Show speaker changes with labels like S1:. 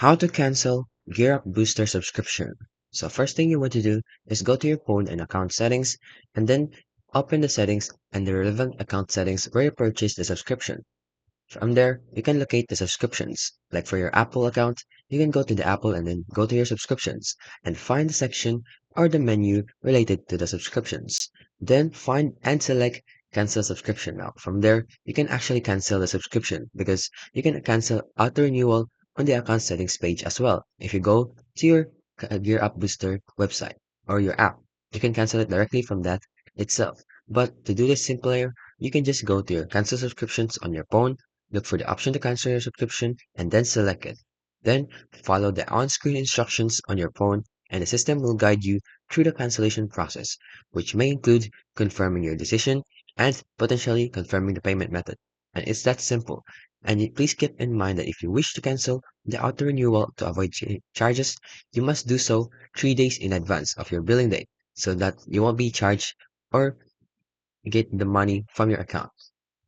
S1: How to cancel Gear Up Booster subscription. So first thing you want to do is go to your phone and account settings and then open the settings and the relevant account settings where you purchased the subscription. From there, you can locate the subscriptions. Like for your Apple account, you can go to the Apple and then go to your subscriptions and find the section or the menu related to the subscriptions. Then find and select cancel subscription now. From there, you can actually cancel the subscription because you can cancel auto renewal on the account settings page as well. If you go to your Gear Up Booster website or your app, you can cancel it directly from that itself. But to do this simpler, you can just go to your cancel subscriptions on your phone. Look for the option to cancel your subscription and then select it. Then follow the on-screen instructions on your phone and the system will guide you through the cancellation process, which may include confirming your decision and potentially confirming the payment method. And it's that simple. And please keep in mind that if you wish to cancel the auto renewal to avoid charges, you must do so 3 days in advance of your billing date so that you won't be charged or get the money from your account.